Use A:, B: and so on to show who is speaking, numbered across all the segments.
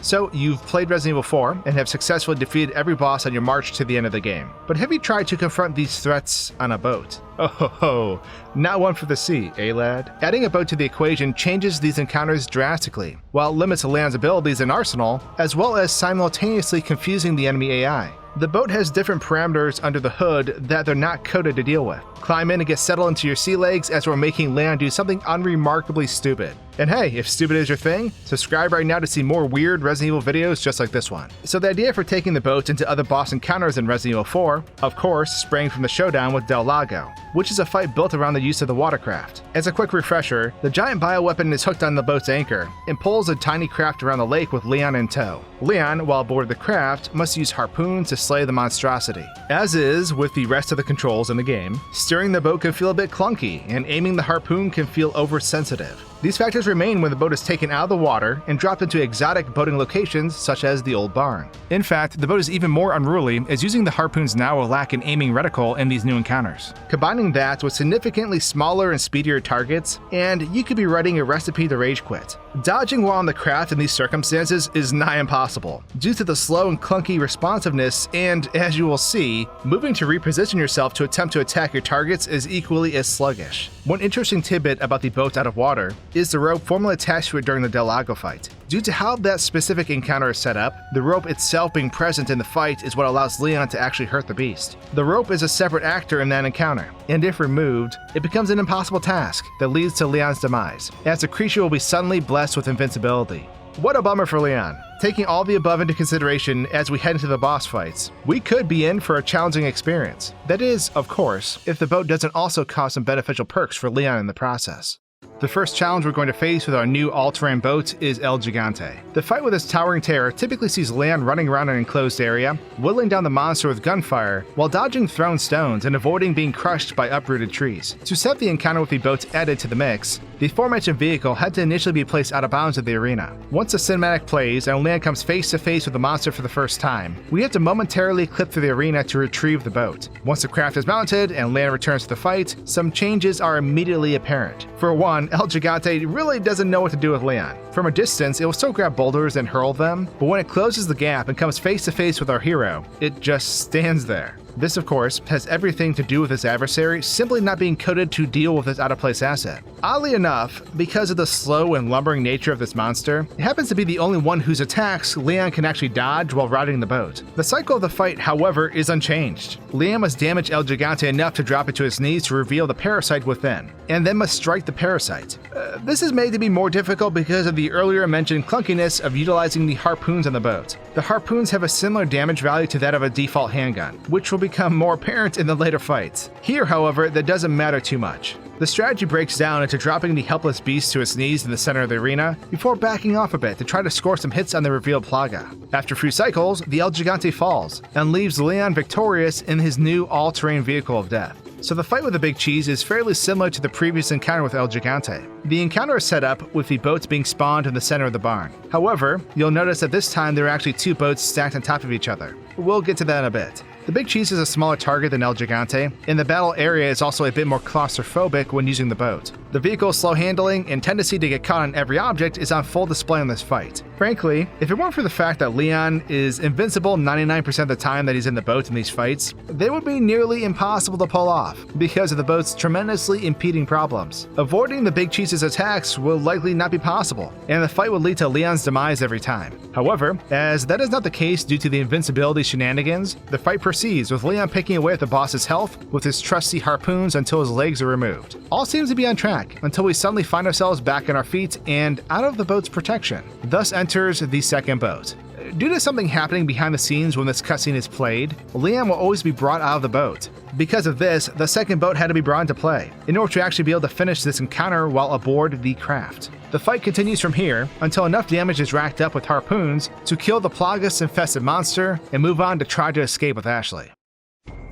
A: So you've played Resident Evil 4 and have successfully defeated every boss on your march to the end of the game. But have you tried to confront these threats on a boat? Oh ho ho, not one for the sea, eh lad? Adding a boat to the equation changes these encounters drastically, while it limits Leon's abilities and arsenal, as well as simultaneously confusing the enemy AI. The boat has different parameters under the hood that they're not coded to deal with. Climb in and get settled into your sea legs as we're making Leon do something unremarkably stupid. And hey, if stupid is your thing, subscribe right now to see more weird Resident Evil videos just like this one. So the idea for taking the boat into other boss encounters in Resident Evil 4, of course, sprang from the showdown with Del Lago, which is a fight built around the use of the watercraft. As a quick refresher, the giant bioweapon is hooked on the boat's anchor and pulls a tiny craft around the lake with Leon in tow. Leon, while aboard the craft, must use harpoons to slay the monstrosity. As is with the rest of the controls in the game, steering the boat can feel a bit clunky, and aiming the harpoon can feel oversensitive. These factors remain when the boat is taken out of the water and dropped into exotic boating locations such as the old barn. In fact, the boat is even more unruly as using the harpoons now will lack an aiming reticle in these new encounters. Combining that with significantly smaller and speedier targets, and you could be writing a recipe to rage quit. Dodging while on the craft in these circumstances is nigh impossible, due to the slow and clunky responsiveness, and as you will see, moving to reposition yourself to attempt to attack your targets is equally as sluggish. One interesting tidbit about the boat out of water is the rope formerly attached to it during the Del Lago fight. Due to how that specific encounter is set up, the rope itself being present in the fight is what allows Leon to actually hurt the beast. The rope is a separate actor in that encounter, and if removed, it becomes an impossible task that leads to Leon's demise, as the creature will be suddenly blessed with invincibility. What a bummer for Leon. Taking all the above into consideration as we head into the boss fights, we could be in for a challenging experience. That is, of course, if the boat doesn't also cause some beneficial perks for Leon in the process. The first challenge we're going to face with our new all-terrain boat is El Gigante. The fight with this towering terror typically sees Leon running around an enclosed area, whittling down the monster with gunfire, while dodging thrown stones and avoiding being crushed by uprooted trees. To set the encounter with the boats added to the mix, the aforementioned vehicle had to initially be placed out of bounds of the arena. Once the cinematic plays and Leon comes face to face with the monster for the first time, we have to momentarily clip through the arena to retrieve the boat. Once the craft is mounted and Leon returns to the fight, some changes are immediately apparent. For one, El Gigante really doesn't know what to do with Leon. From a distance, it will still grab boulders and hurl them, but when it closes the gap and comes face to face with our hero, it just stands there. This, of course, has everything to do with his adversary simply not being coded to deal with this out-of-place asset. Oddly enough, because of the slow and lumbering nature of this monster, it happens to be the only one whose attacks Leon can actually dodge while riding the boat. The cycle of the fight, however, is unchanged. Leon must damage El Gigante enough to drop it to his knees to reveal the parasite within, and then must strike the parasite. This is made to be more difficult because of the earlier mentioned clunkiness of utilizing the harpoons on the boat. The harpoons have a similar damage value to that of a default handgun, which will become more apparent in the later fights. Here, however, that doesn't matter too much. The strategy breaks down into dropping the helpless beast to its knees in the center of the arena, before backing off a bit to try to score some hits on the revealed Plaga. After a few cycles, the El Gigante falls, and leaves Leon victorious in his new all-terrain vehicle of death. So the fight with the Big Cheese is fairly similar to the previous encounter with El Gigante. The encounter is set up with the boats being spawned in the center of the barn. However, you'll notice that this time there are actually two boats stacked on top of each other. We'll get to that in a bit. The Big Cheese is a smaller target than El Gigante, and the battle area is also a bit more claustrophobic when using the boat. The vehicle's slow handling and tendency to get caught on every object is on full display in this fight. Frankly, if it weren't for the fact that Leon is invincible 99% of the time that he's in the boat in these fights, they would be nearly impossible to pull off because of the boat's tremendously impeding problems. Avoiding the Big Cheese's attacks will likely not be possible, and the fight would lead to Leon's demise every time. However, as that is not the case due to the invincibility shenanigans, the fight proceeds with Leon picking away at the boss's health with his trusty harpoons until his legs are removed. All seems to be on track until we suddenly find ourselves back on our feet and out of the boat's protection. Thus enters the second boat. Due to something happening behind the scenes when this cutscene is played, Leon will always be brought out of the boat. Because of this, the second boat had to be brought into play in order to actually be able to finish this encounter while aboard the craft. The fight continues from here until enough damage is racked up with harpoons to kill the Plagas-infested monster and move on to try to escape with Ashley.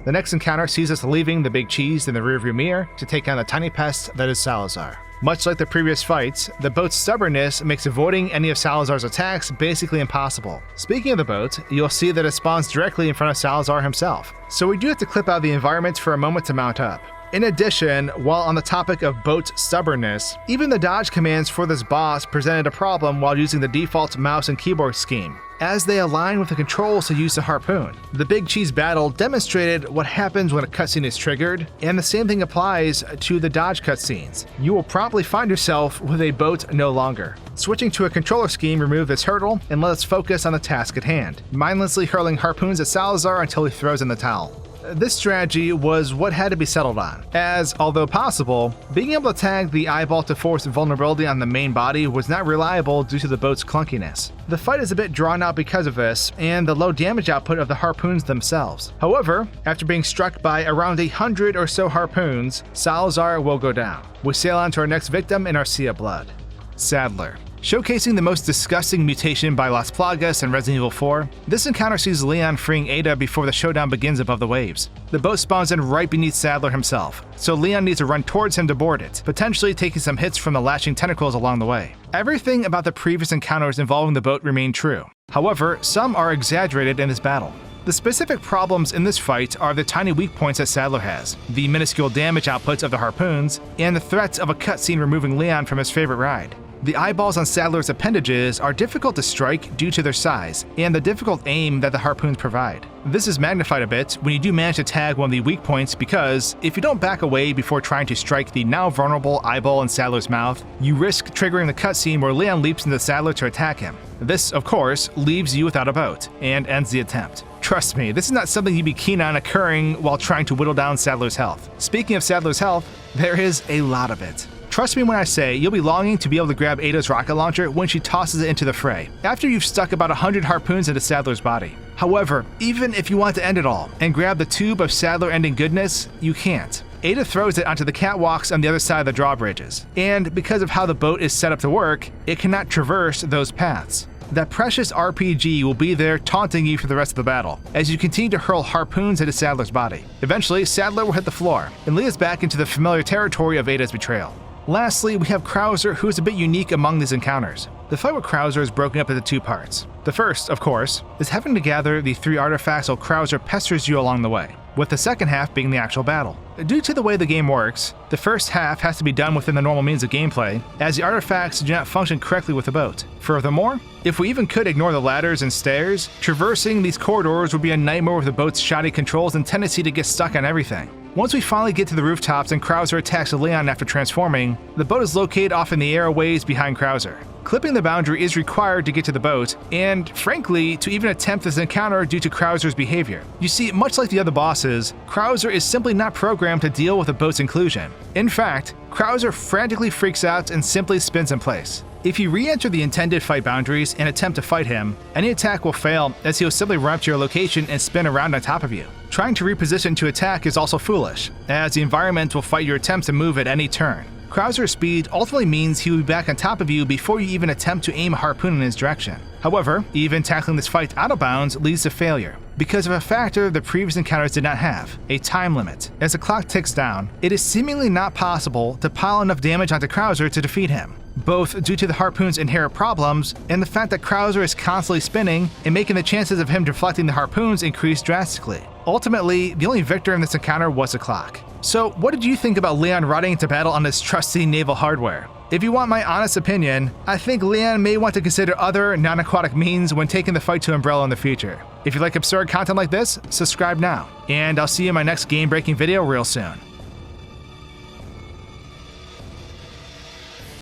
A: The next encounter sees us leaving the Big Cheese in the rearview mirror to take on the tiny pest that is Salazar. Much like the previous fights, the boat's stubbornness makes avoiding any of Salazar's attacks basically impossible. Speaking of the boat, you'll see that it spawns directly in front of Salazar himself, so we do have to clip out the environment for a moment to mount up. In addition, while on the topic of boat stubbornness, even the dodge commands for this boss presented a problem while using the default mouse and keyboard scheme, as they align with the controls to use the harpoon. The Big Cheese battle demonstrated what happens when a cutscene is triggered, and the same thing applies to the dodge cutscenes. You will promptly find yourself with a boat no longer. Switching to a controller scheme, remove this hurdle and let us focus on the task at hand, mindlessly hurling harpoons at Salazar until he throws in the towel. This strategy was what had to be settled on, as, although possible, being able to tag the eyeball to force vulnerability on the main body was not reliable due to the boat's clunkiness. The fight is a bit drawn out because of this, and the low damage output of the harpoons themselves. However, after being struck by around 100 or so harpoons, Salazar will go down. We sail on to our next victim in our sea of blood. Saddler. Showcasing the most disgusting mutation by Las Plagas and Resident Evil 4, this encounter sees Leon freeing Ada before the showdown begins above the waves. The boat spawns in right beneath Saddler himself, so Leon needs to run towards him to board it, potentially taking some hits from the lashing tentacles along the way. Everything about the previous encounters involving the boat remain true. However, some are exaggerated in this battle. The specific problems in this fight are the tiny weak points that Saddler has, the minuscule damage outputs of the harpoons, and the threat of a cutscene removing Leon from his favorite ride. The eyeballs on Saddler's appendages are difficult to strike due to their size and the difficult aim that the harpoons provide. This is magnified a bit when you do manage to tag one of the weak points because if you don't back away before trying to strike the now vulnerable eyeball in Saddler's mouth, you risk triggering the cutscene where Leon leaps into Saddler to attack him. This, of course, leaves you without a boat and ends the attempt. Trust me, this is not something you'd be keen on occurring while trying to whittle down Saddler's health. Speaking of Saddler's health, there is a lot of it. Trust me when I say you'll be longing to be able to grab Ada's rocket launcher when she tosses it into the fray, after you've stuck about 100 harpoons into Saddler's body. However, even if you want to end it all and grab the tube of Saddler-ending goodness, you can't. Ada throws it onto the catwalks on the other side of the drawbridges, and because of how the boat is set up to work, it cannot traverse those paths. That precious RPG will be there taunting you for the rest of the battle, as you continue to hurl harpoons into Saddler's body. Eventually, Saddler will hit the floor, and lead us back into the familiar territory of Ada's betrayal. Lastly, we have Krauser, who is a bit unique among these encounters. The fight with Krauser is broken up into two parts. The first, of course, is having to gather the 3 artifacts while Krauser pesters you along the way, with the second half being the actual battle. Due to the way the game works, the first half has to be done within the normal means of gameplay, as the artifacts do not function correctly with the boat. Furthermore, if we even could ignore the ladders and stairs, traversing these corridors would be a nightmare with the boat's shoddy controls and tendency to get stuck on everything. Once we finally get to the rooftops and Krauser attacks Leon after transforming, the boat is located off in the airways behind Krauser. Clipping the boundary is required to get to the boat, and frankly, to even attempt this encounter due to Krauser's behavior. You see, much like the other bosses, Krauser is simply not programmed to deal with the boat's inclusion. In fact, Krauser frantically freaks out and simply spins in place. If you re-enter the intended fight boundaries and attempt to fight him, any attack will fail as he will simply run up to your location and spin around on top of you. Trying to reposition to attack is also foolish, as the environment will fight your attempts to move at any turn. Krauser's speed ultimately means he will be back on top of you before you even attempt to aim a harpoon in his direction. However, even tackling this fight out of bounds leads to failure, because of a factor the previous encounters did not have, a time limit. As the clock ticks down, it is seemingly not possible to pile enough damage onto Krauser to defeat him, both due to the harpoon's inherent problems and the fact that Krauser is constantly spinning and making the chances of him deflecting the harpoons increase drastically. Ultimately, the only victor in this encounter was the clock. So, what did you think about Leon riding into battle on his trusty naval hardware? If you want my honest opinion, I think Leon may want to consider other non-aquatic means when taking the fight to Umbrella in the future. If you like absurd content like this, subscribe now, and I'll see you in my next game-breaking video real soon.